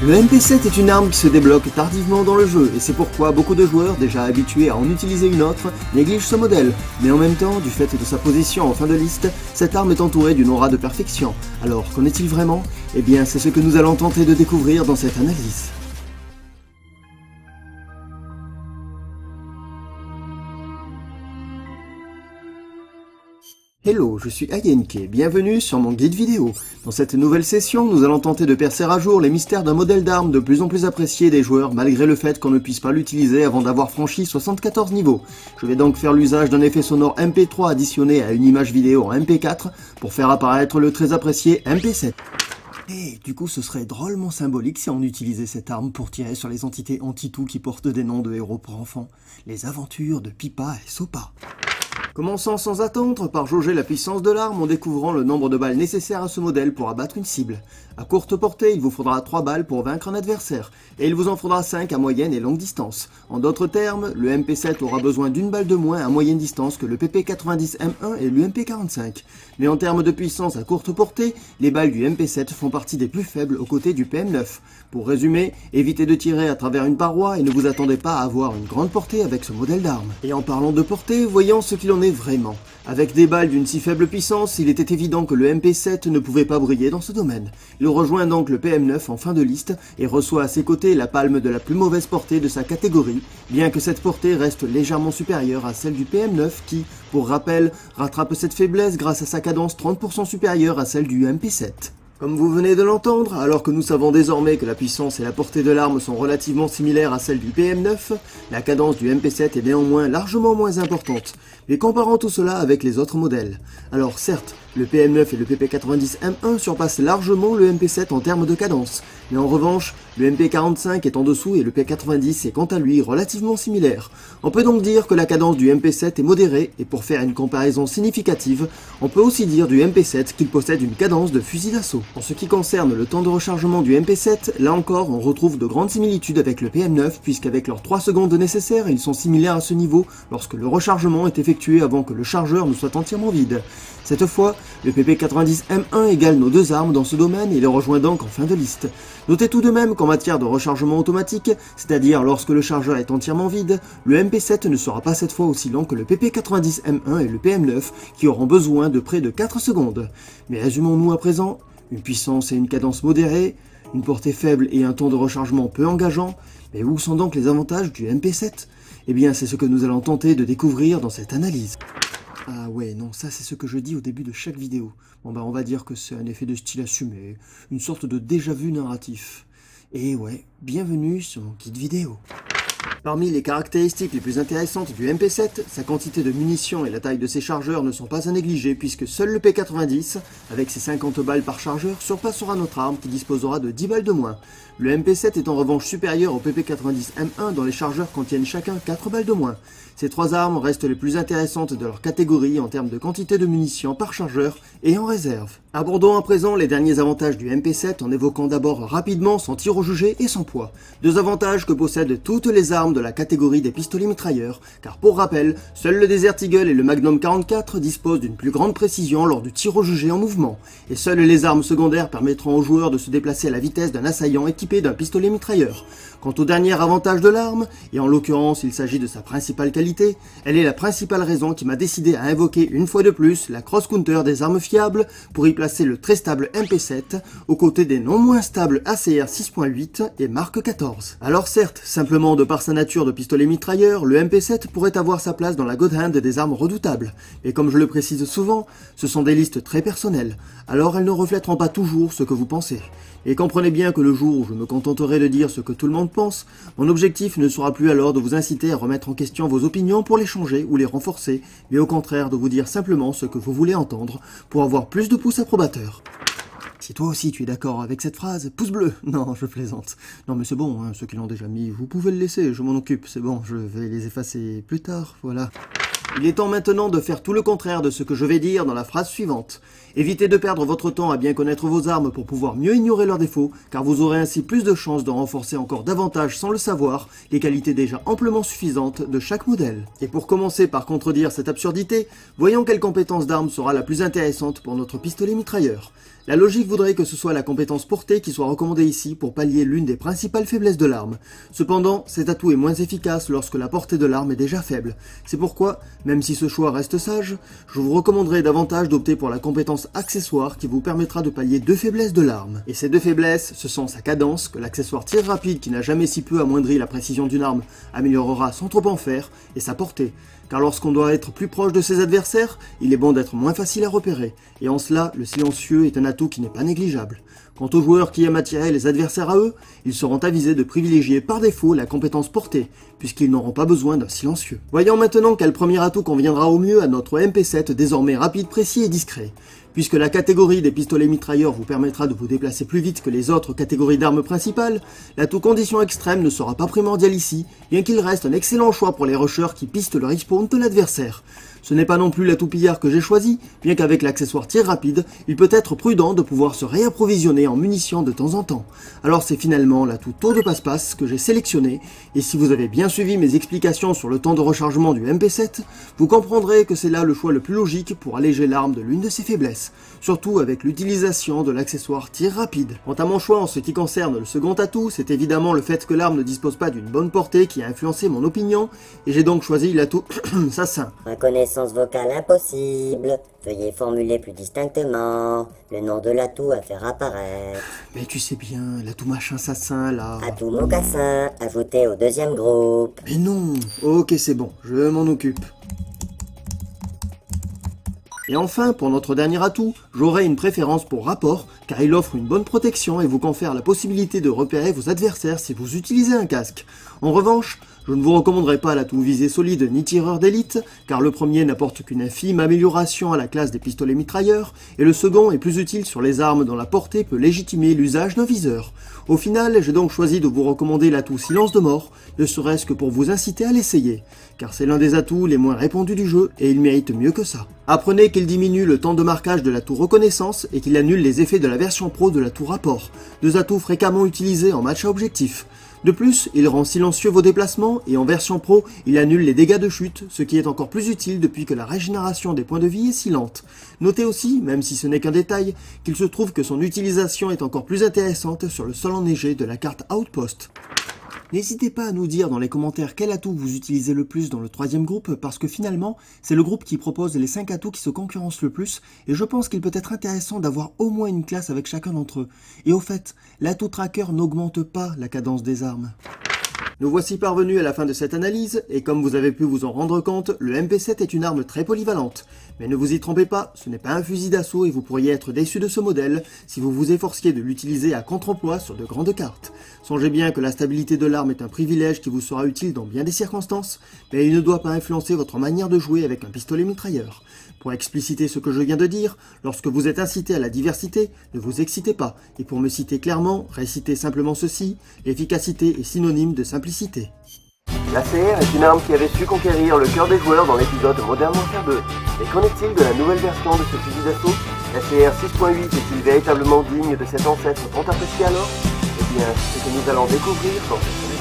Le MP7 est une arme qui se débloque tardivement dans le jeu, et c'est pourquoi beaucoup de joueurs, déjà habitués à en utiliser une autre, négligent ce modèle. Mais en même temps, du fait de sa position en fin de liste, cette arme est entourée d'une aura de perfection. Alors, qu'en est-il vraiment? Eh bien, c'est ce que nous allons tenter de découvrir dans cette analyse. Hello, je suis Ayenke, bienvenue sur mon guide vidéo. Dans cette nouvelle session, nous allons tenter de percer à jour les mystères d'un modèle d'arme de plus en plus apprécié des joueurs malgré le fait qu'on ne puisse pas l'utiliser avant d'avoir franchi 74 niveaux. Je vais donc faire l'usage d'un effet sonore MP3 additionné à une image vidéo en MP4 pour faire apparaître le très apprécié MP7. Et du coup ce serait drôlement symbolique si on utilisait cette arme pour tirer sur les entités anti-tout qui portent des noms de héros pour enfants. Les aventures de Pipa et Sopa. Commençons sans attendre par jauger la puissance de l'arme en découvrant le nombre de balles nécessaires à ce modèle pour abattre une cible. À courte portée, il vous faudra 3 balles pour vaincre un adversaire, et il vous en faudra 5 à moyenne et longue distance. En d'autres termes, le MP7 aura besoin d'une balle de moins à moyenne distance que le PP90M1 et l'UMP45. Mais en termes de puissance à courte portée, les balles du MP7 font partie des plus faibles aux côtés du PM9. Pour résumer, évitez de tirer à travers une paroi et ne vous attendez pas à avoir une grande portée avec ce modèle d'arme. Et en parlant de portée, voyons ce qu'il en est vraiment. Avec des balles d'une si faible puissance, il était évident que le MP7 ne pouvait pas briller dans ce domaine. Il rejoint donc le PM9 en fin de liste et reçoit à ses côtés la palme de la plus mauvaise portée de sa catégorie, bien que cette portée reste légèrement supérieure à celle du PM9 qui, pour rappel, rattrape cette faiblesse grâce à sa cadence 30% supérieure à celle du MP7. Comme vous venez de l'entendre, alors que nous savons désormais que la puissance et la portée de l'arme sont relativement similaires à celles du PM9, la cadence du MP7 est néanmoins largement moins importante. Mais comparons tout cela avec les autres modèles. Alors certes, le PM9 et le PP90M1 surpassent largement le MP7 en termes de cadence, mais en revanche, le MP45 est en dessous et le P90 est quant à lui relativement similaire. On peut donc dire que la cadence du MP7 est modérée, et pour faire une comparaison significative, on peut aussi dire du MP7 qu'il possède une cadence de fusil d'assaut. En ce qui concerne le temps de rechargement du MP7, là encore on retrouve de grandes similitudes avec le PM9, puisqu'avec leurs 3 secondes nécessaires, ils sont similaires à ce niveau lorsque le rechargement est effectué avant que le chargeur ne soit entièrement vide. Cette fois, le PP90M1 égale nos deux armes dans ce domaine et les rejoint donc en fin de liste. Notez tout de même qu'en matière de rechargement automatique, c'est-à-dire lorsque le chargeur est entièrement vide, le MP7 ne sera pas cette fois aussi long que le PP90M1 et le PM9 qui auront besoin de près de 4 secondes. Mais résumons-nous à présent, une puissance et une cadence modérée, une portée faible et un temps de rechargement peu engageant, mais où sont donc les avantages du MP7? Eh bien c'est ce que nous allons tenter de découvrir dans cette analyse. Ah ouais, non, ça c'est ce que je dis au début de chaque vidéo. Bon bah on va dire que c'est un effet de style assumé, une sorte de déjà-vu narratif. Et ouais, bienvenue sur mon guide vidéo. Parmi les caractéristiques les plus intéressantes du MP7, sa quantité de munitions et la taille de ses chargeurs ne sont pas à négliger puisque seul le P90, avec ses 50 balles par chargeur, surpassera notre arme qui disposera de 10 balles de moins. Le MP7 est en revanche supérieur au PP90M1 dont les chargeurs contiennent chacun 4 balles de moins. Ces 3 armes restent les plus intéressantes de leur catégorie en termes de quantité de munitions par chargeur et en réserve. Abordons à présent les derniers avantages du MP7 en évoquant d'abord rapidement son tir au jugé et son poids. 2 avantages que possèdent toutes les armes de la catégorie des pistolets mitrailleurs, car pour rappel, seul le Desert Eagle et le Magnum 44 disposent d'une plus grande précision lors du tir au jugé en mouvement, et seules les armes secondaires permettront aux joueurs de se déplacer à la vitesse d'un assaillant équipé d'un pistolet mitrailleur. Quant au dernier avantage de l'arme, et en l'occurrence il s'agit de sa principale qualité, elle est la principale raison qui m'a décidé à invoquer une fois de plus la cross-counter des armes fiables pour y placer le très stable MP7 aux côtés des non moins stables ACR 6.8 et Mark 14. Alors certes, simplement de par sa nature de pistolet mitrailleur, le MP7 pourrait avoir sa place dans la God Hand des armes redoutables, mais comme je le précise souvent, ce sont des listes très personnelles, alors elles ne reflèteront pas toujours ce que vous pensez. Et comprenez bien que le jour où je me contenterai de dire ce que tout le monde pense, mon objectif ne sera plus alors de vous inciter à remettre en question vos opinions pour les changer ou les renforcer, mais au contraire de vous dire simplement ce que vous voulez entendre pour avoir plus de pouces approbateurs. Si toi aussi tu es d'accord avec cette phrase, pouce bleu. Non, je plaisante. Non mais c'est bon, hein, ceux qui l'ont déjà mis, vous pouvez le laisser, je m'en occupe, c'est bon, je vais les effacer plus tard, voilà. Il est temps maintenant de faire tout le contraire de ce que je vais dire dans la phrase suivante. Évitez de perdre votre temps à bien connaître vos armes pour pouvoir mieux ignorer leurs défauts, car vous aurez ainsi plus de chances de renforcer encore davantage sans le savoir les qualités déjà amplement suffisantes de chaque modèle. Et pour commencer par contredire cette absurdité, voyons quelle compétence d'arme sera la plus intéressante pour notre pistolet mitrailleur. La logique voudrait que ce soit la compétence portée qui soit recommandée ici pour pallier l'une des principales faiblesses de l'arme. Cependant, cet atout est moins efficace lorsque la portée de l'arme est déjà faible. C'est pourquoi, même si ce choix reste sage, je vous recommanderais davantage d'opter pour la compétence accessoire qui vous permettra de pallier deux faiblesses de l'arme. Et ces deux faiblesses, ce sont sa cadence, que l'accessoire tir rapide qui n'a jamais si peu amoindri la précision d'une arme améliorera sans trop en faire, et sa portée. Car lorsqu'on doit être plus proche de ses adversaires, il est bon d'être moins facile à repérer, et en cela, le silencieux est un atout qui n'est pas négligeable. Quant aux joueurs qui aiment attirer les adversaires à eux, ils seront avisés de privilégier par défaut la compétence portée, puisqu'ils n'auront pas besoin d'un silencieux. Voyons maintenant quel premier atout conviendra au mieux à notre MP7 désormais rapide, précis et discret. Puisque la catégorie des pistolets mitrailleurs vous permettra de vous déplacer plus vite que les autres catégories d'armes principales, l'atout condition extrême ne sera pas primordial ici, bien qu'il reste un excellent choix pour les rushers qui pistent le respawn de l'adversaire. Ce n'est pas non plus l'atout pillard que j'ai choisi, bien qu'avec l'accessoire tir rapide, il peut être prudent de pouvoir se réapprovisionner en munitions de temps en temps. Alors c'est finalement l'atout tour de passe-passe que j'ai sélectionné, et si vous avez bien suivi mes explications sur le temps de rechargement du MP7, vous comprendrez que c'est là le choix le plus logique pour alléger l'arme de l'une de ses faiblesses, surtout avec l'utilisation de l'accessoire tir rapide. Quant à mon choix en ce qui concerne le second atout, c'est évidemment le fait que l'arme ne dispose pas d'une bonne portée qui a influencé mon opinion, et j'ai donc choisi l'atout Assassin. Reconnaissance vocale impossible. Veuillez formuler plus distinctement le nom de l'atout à faire apparaître. Mais tu sais bien, l'atout machin Assassin là... Atout mocassin, ajouté au deuxième groupe. Mais non. Ok, c'est bon, je m'en occupe. Et enfin, pour notre dernier atout, j'aurai une préférence pour rapport, car il offre une bonne protection et vous confère la possibilité de repérer vos adversaires si vous utilisez un casque. En revanche, je ne vous recommanderai pas l'atout visée solide ni tireur d'élite, car le premier n'apporte qu'une infime amélioration à la classe des pistolets mitrailleurs, et le second est plus utile sur les armes dont la portée peut légitimer l'usage d'un viseur. Au final, j'ai donc choisi de vous recommander l'atout silence de mort, ne serait-ce que pour vous inciter à l'essayer, car c'est l'un des atouts les moins répandus du jeu, et il mérite mieux que ça. Apprenez qu'il diminue le temps de marquage de l'atout reconnaissance, et qu'il annule les effets de la version pro de l'atout rapport, deux atouts fréquemment utilisés en match à objectif. De plus, il rend silencieux vos déplacements et en version pro, il annule les dégâts de chute, ce qui est encore plus utile depuis que la régénération des points de vie est si lente. Notez aussi, même si ce n'est qu'un détail, qu'il se trouve que son utilisation est encore plus intéressante sur le sol enneigé de la carte Outpost. N'hésitez pas à nous dire dans les commentaires quel atout vous utilisez le plus dans le troisième groupe, parce que finalement, c'est le groupe qui propose les 5 atouts qui se concurrencent le plus, et je pense qu'il peut être intéressant d'avoir au moins une classe avec chacun d'entre eux. Et au fait, l'atout tracker n'augmente pas la cadence des armes. Nous voici parvenus à la fin de cette analyse, et comme vous avez pu vous en rendre compte, le MP7 est une arme très polyvalente. Mais ne vous y trompez pas, ce n'est pas un fusil d'assaut et vous pourriez être déçu de ce modèle si vous vous efforciez de l'utiliser à contre-emploi sur de grandes cartes. Songez bien que la stabilité de l'arme est un privilège qui vous sera utile dans bien des circonstances, mais il ne doit pas influencer votre manière de jouer avec un pistolet mitrailleur. Pour expliciter ce que je viens de dire, lorsque vous êtes incité à la diversité, ne vous excitez pas, et pour me citer clairement, récitez simplement ceci, l'efficacité est synonyme de simplicité. La CR est une arme qui avait su conquérir le cœur des joueurs dans l'épisode Modern Warfare 2. Mais qu'en est-il de la nouvelle version de ce fusil d'assaut? La CR 6.8 est-il véritablement digne de cet ancêtre tant apprécié alors? Eh bien, c'est ce que nous allons découvrir dans cette